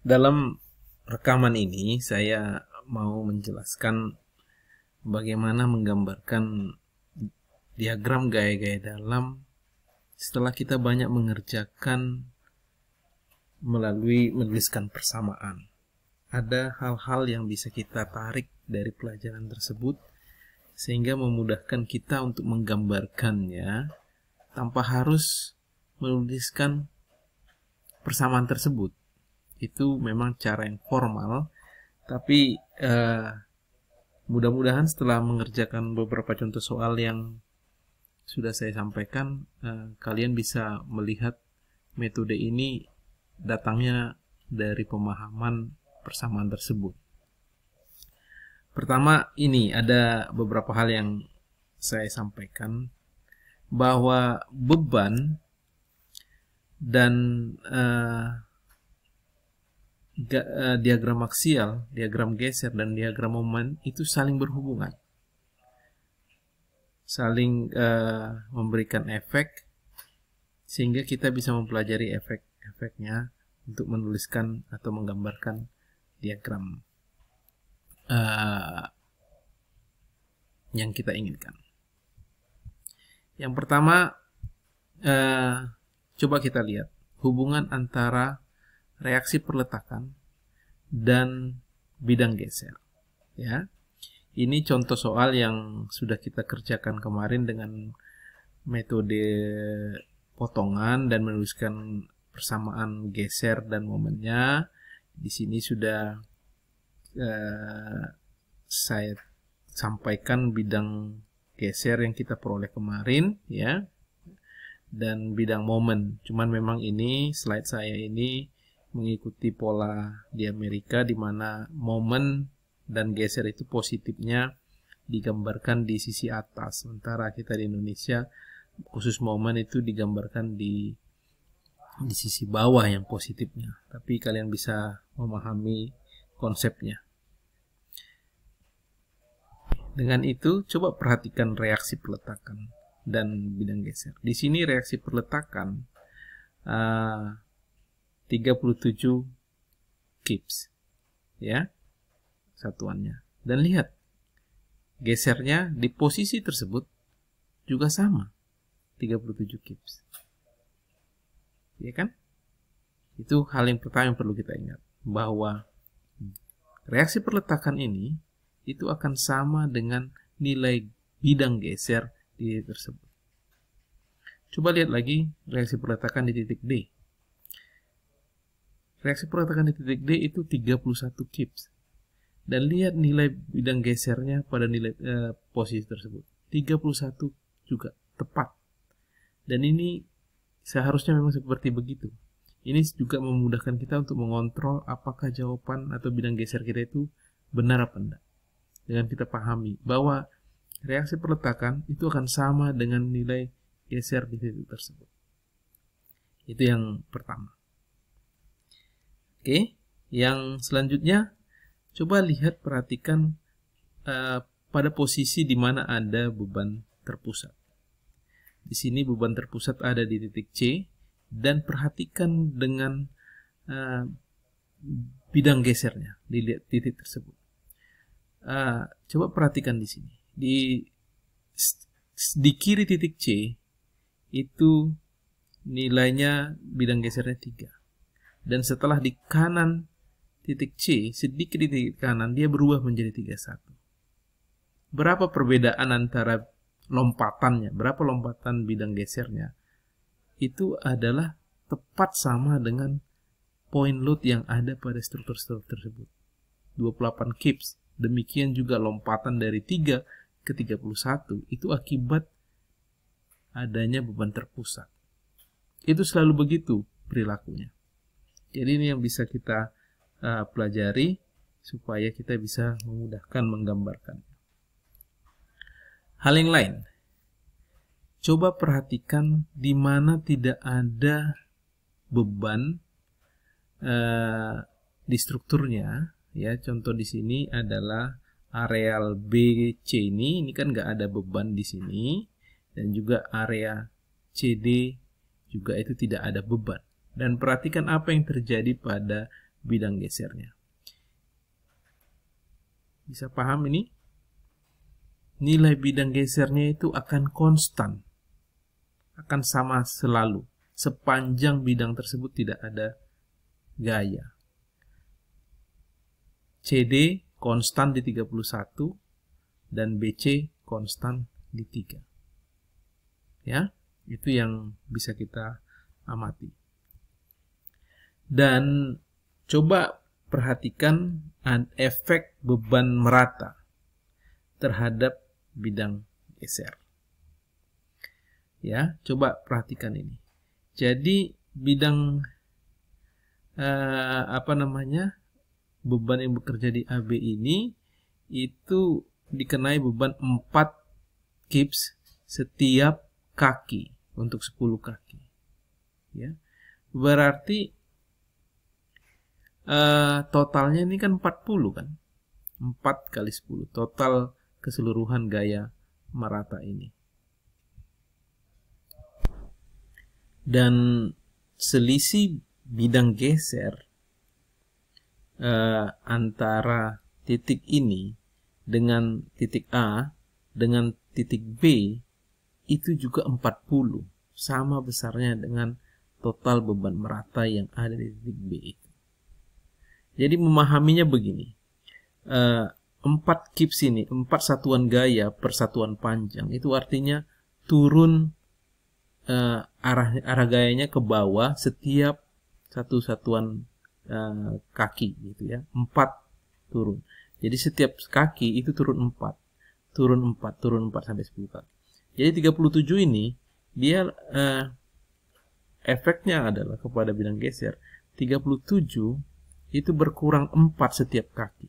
Dalam rekaman ini saya mau menjelaskan bagaimana menggambarkan diagram gaya-gaya dalam setelah kita banyak mengerjakan melalui menuliskan persamaan. Ada hal-hal yang bisa kita tarik dari pelajaran tersebut sehingga memudahkan kita untuk menggambarkannya tanpa harus menuliskan persamaan tersebut. Itu memang cara yang formal, tapi mudah-mudahan setelah mengerjakan beberapa contoh soal yang sudah saya sampaikan, kalian bisa melihat metode ini datangnya dari pemahaman persamaan tersebut. Pertama, ini ada beberapa hal yang saya sampaikan, bahwa beban dan diagram aksial, diagram geser, dan diagram momen itu saling berhubungan, saling memberikan efek, sehingga kita bisa mempelajari efek-efeknya untuk menuliskan atau menggambarkan diagram yang kita inginkan. Yang pertama, coba kita lihat hubungan antara reaksi perletakan dan bidang geser. Ya, ini contoh soal yang sudah kita kerjakan kemarin dengan metode potongan dan menuliskan persamaan geser dan momennya. Di sini sudah saya sampaikan bidang geser yang kita peroleh kemarin, ya, dan bidang momen. Cuman memang ini slide saya ini mengikuti pola di Amerika, di mana momen dan geser itu positifnya digambarkan di sisi atas, sementara kita di Indonesia khusus momen itu digambarkan di sisi bawah yang positifnya. Tapi kalian bisa memahami konsepnya. Dengan itu, coba perhatikan reaksi peletakan dan bidang geser. Di sini reaksi peletakan 37 kips, ya, satuannya. Dan lihat, gesernya di posisi tersebut juga sama, 37 kips. Ya kan? Itu hal yang pertama yang perlu kita ingat, bahwa reaksi perletakan ini itu akan sama dengan nilai bidang geser di titik tersebut. Coba lihat lagi reaksi perletakan di titik D. Reaksi perletakan di titik D itu 31 kips. Dan lihat nilai bidang gesernya pada nilai posisi tersebut. 31 juga tepat. Dan ini seharusnya memang seperti begitu. Ini juga memudahkan kita untuk mengontrol apakah jawaban atau bidang geser kita itu benar apa enggak. Dengan kita pahami bahwa reaksi perletakan itu akan sama dengan nilai geser di titik tersebut. Itu yang pertama. Oke, yang selanjutnya, coba lihat, perhatikan pada posisi di mana ada beban terpusat. Di sini beban terpusat ada di titik C, dan perhatikan dengan bidang gesernya di titik tersebut. Coba perhatikan di sini. Di kiri titik C itu nilainya bidang gesernya 3. Dan setelah di kanan titik C, sedikit di titik kanan, dia berubah menjadi 31. Berapa perbedaan antara lompatannya, berapa lompatan bidang gesernya? Itu adalah tepat sama dengan point load yang ada pada struktur-struktur tersebut. 28 kips. Demikian juga lompatan dari 3 ke 31 itu akibat adanya beban terpusat. Itu selalu begitu perilakunya. Jadi ini yang bisa kita pelajari supaya kita bisa memudahkan menggambarkan. Hal yang lain, coba perhatikan di mana tidak ada beban di strukturnya. Ya, contoh di sini adalah areal BC ini kan nggak ada beban di sini, dan juga area CD juga itu tidak ada beban. Dan perhatikan apa yang terjadi pada bidang gesernya. Bisa paham ini? Nilai bidang gesernya itu akan konstan, akan sama selalu, sepanjang bidang tersebut tidak ada gaya. CD konstan di 31 dan BC konstan di 3. Ya, itu yang bisa kita amati. Dan coba perhatikan efek beban merata terhadap bidang geser. Ya, coba perhatikan ini. Jadi bidang beban yang bekerja di AB ini itu dikenai beban 4 kips setiap kaki untuk 10 kaki. Ya. Berarti totalnya ini kan 40 kan. 4 kali 10 total keseluruhan gaya merata ini. Dan selisih bidang geser antara titik ini dengan titik A dengan titik B itu juga 40, sama besarnya dengan total beban merata yang ada di titik B itu. Jadi memahaminya begini, 4 kips ini, 4 satuan gaya per satuan panjang, itu artinya turun arah gayanya ke bawah setiap satu satuan kaki gitu ya, 4 turun. Jadi setiap kaki itu turun 4 sampai 10 kaki. Jadi 37 ini dia efeknya adalah kepada bidang geser. 37 itu berkurang 4 setiap kaki.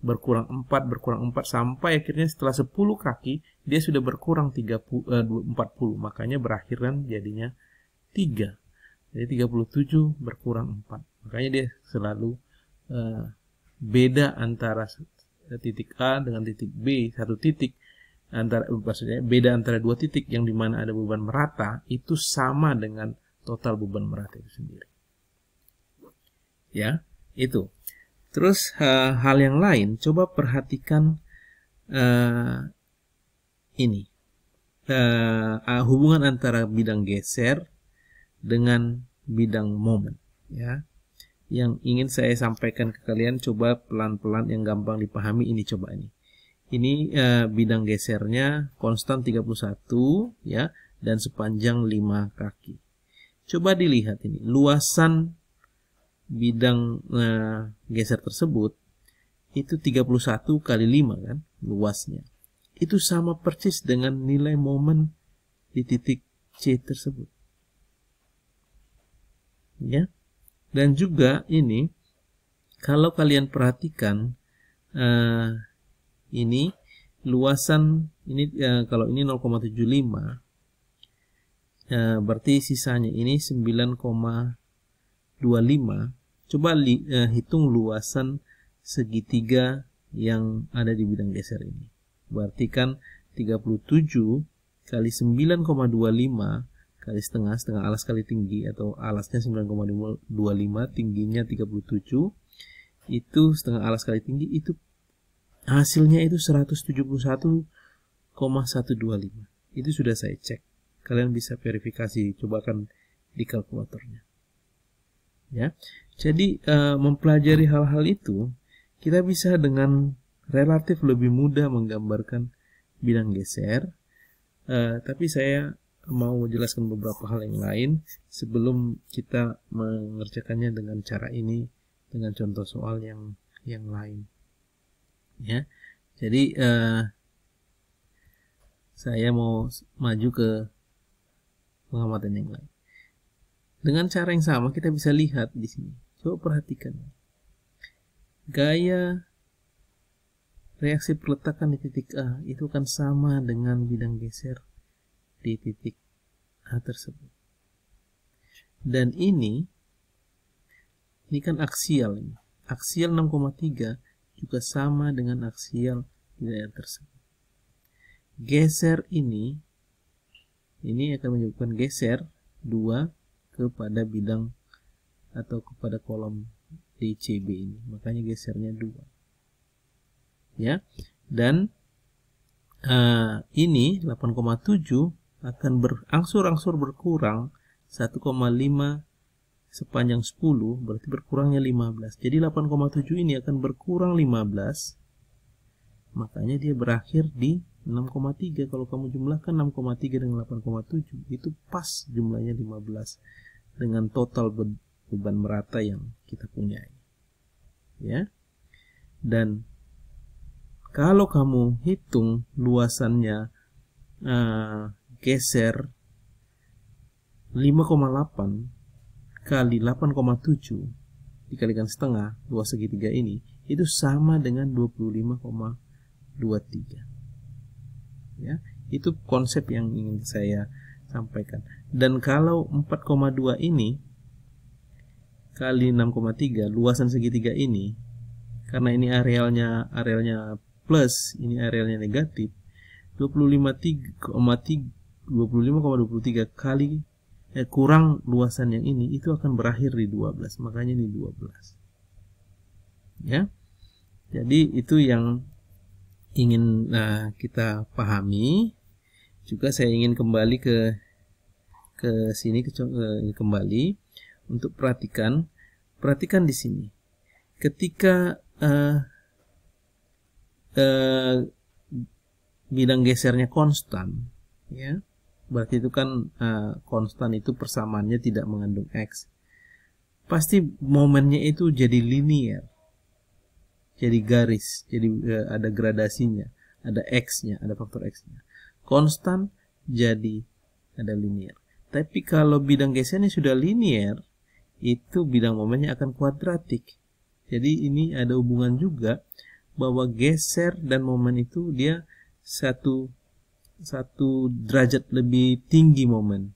Berkurang 4 sampai akhirnya setelah 10 kaki dia sudah berkurang 40. Makanya berakhiran jadinya 3. Jadi 37 berkurang 4. Makanya dia selalu beda antara titik A dengan titik B, satu titik maksudnya beda antara 2 titik yang dimana ada beban merata itu sama dengan total beban merata itu sendiri. Ya, itu. Terus hal yang lain, coba perhatikan ini hubungan antara bidang geser dengan bidang momen. Ya, yang ingin saya sampaikan ke kalian, coba pelan-pelan yang gampang dipahami ini, coba ini. Ini bidang gesernya konstan 31 ya, dan sepanjang 5 kaki. Coba dilihat ini, luasan bidang geser tersebut itu 31 kali 5 kan luasnya. Itu sama persis dengan nilai momen di titik C tersebut. Ya. Dan juga ini kalau kalian perhatikan ini luasan ini kalau ini 0,75 berarti sisanya ini 9,25. Coba hitung luasan segitiga yang ada di bidang geser ini. Berarti kan 37 kali 9,25 kali setengah alas kali tinggi, atau alasnya 9,25, tingginya 37, itu setengah alas kali tinggi, itu hasilnya itu 171,125. Itu sudah saya cek. Kalian bisa verifikasi, cobakan di kalkulatornya. Ya. Jadi mempelajari hal-hal itu, kita bisa dengan relatif lebih mudah menggambarkan bidang geser. Tapi saya mau menjelaskan beberapa hal yang lain sebelum kita mengerjakannya dengan cara ini, dengan contoh soal yang lain. Ya, jadi saya mau maju ke pengamatan yang lain. Dengan cara yang sama kita bisa lihat di sini. Coba perhatikan. Gaya reaksi peletakan di titik A itu akan sama dengan bidang geser di titik A tersebut. Dan ini kan aksial ini. Aksial 6,3 juga sama dengan aksial di daerah tersebut. Geser ini akan menyebabkan geser 2 kepada bidang atau kepada kolom di CB ini, makanya gesernya 2. Ya, dan ini 8,7 akan berangsur-angsur berkurang 1,5 sepanjang 10, berarti berkurangnya 15. Jadi 8,7 ini akan berkurang 15, makanya dia berakhir di 6,3. Kalau kamu jumlahkan 6,3 dengan 8,7, itu pas jumlahnya 15 dengan total beban merata yang kita punyai. Ya. Dan kalau kamu hitung luasannya geser 5,8 kali 8,7 dikalikan setengah, luas segitiga ini, itu sama dengan 25,23. Ya, itu konsep yang ingin saya sampaikan. Dan kalau 4,2 ini kali 6,3, luasan segitiga ini, karena ini arealnya plus, ini arealnya negatif, 25,23 kali kurang luasan yang ini, itu akan berakhir di 12. Makanya ini 12. Ya. Jadi itu yang ingin kita pahami. Juga saya ingin kembali ke sini kembali untuk perhatikan di sini. Ketika bidang gesernya konstan, ya, berarti itu kan konstan itu persamaannya tidak mengandung x. Pasti momennya itu jadi linear, jadi garis, jadi ada gradasinya, ada x-nya, ada faktor x-nya. Konstan jadi ada linear. Tapi kalau bidang gesernya sudah linear, itu bidang momennya akan kuadratik. Jadi ini ada hubungan juga bahwa geser dan momen itu dia satu derajat lebih tinggi momen,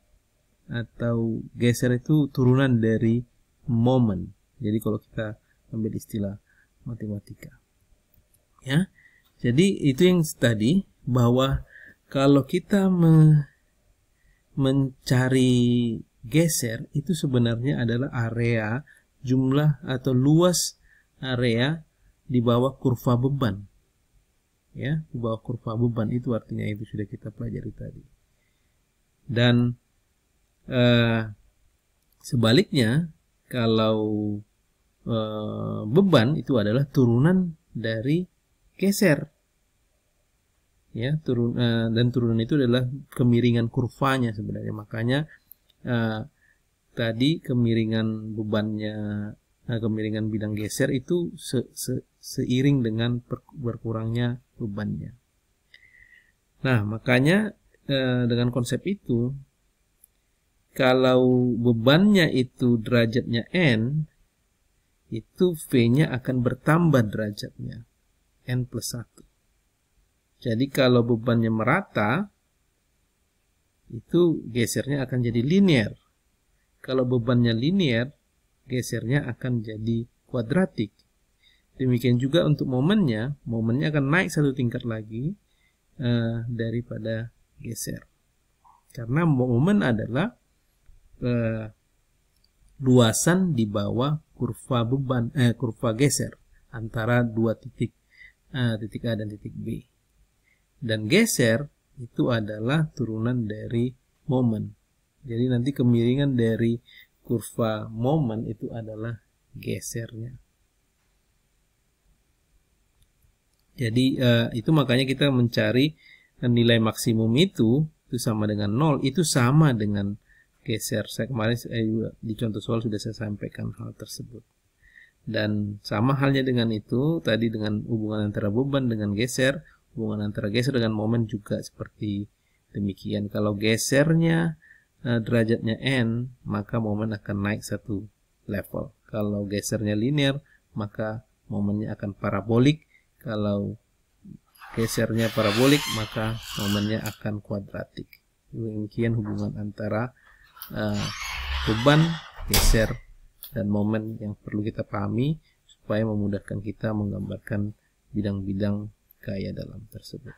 atau geser itu turunan dari momen. Jadi kalau kita ambil istilah matematika, ya. Jadi itu yang tadi, bahwa kalau kita mencari geser itu sebenarnya adalah area, jumlah atau luas area di bawah kurva beban. Ya, di bawah kurva beban itu artinya itu sudah kita pelajari tadi. Dan sebaliknya, kalau beban itu adalah turunan dari geser. Ya, dan turunan itu adalah kemiringan kurvanya sebenarnya. Makanya tadi kemiringan bebannya, kemiringan bidang geser itu seiring dengan berkurangnya bebannya. Nah, makanya dengan konsep itu, kalau bebannya itu derajatnya n, itu V-nya akan bertambah derajatnya, n plus 1. Jadi kalau bebannya merata, itu gesernya akan jadi linear. Kalau bebannya linear, gesernya akan jadi kuadratik. Demikian juga untuk momennya akan naik satu tingkat lagi daripada geser. Karena momen adalah luasan di bawah kurva beban, kurva geser antara dua titik, titik A dan titik B. Dan geser itu adalah turunan dari momen. Jadi nanti kemiringan dari kurva momen itu adalah gesernya. Jadi itu makanya kita mencari nilai maksimum itu sama dengan 0, itu sama dengan geser. Saya kemarin di contoh soal sudah saya sampaikan hal tersebut. Dan sama halnya dengan itu tadi, dengan hubungan antara beban dengan geser, hubungan antara geser dengan momen juga seperti demikian. Kalau gesernya derajatnya n, maka momen akan naik satu level. Kalau gesernya linear, maka momennya akan parabolik. Kalau gesernya parabolik, maka momennya akan kuadratik. Demikian hubungan antara beban, geser, dan momen yang perlu kita pahami supaya memudahkan kita menggambarkan bidang-bidang gaya dalam tersebut.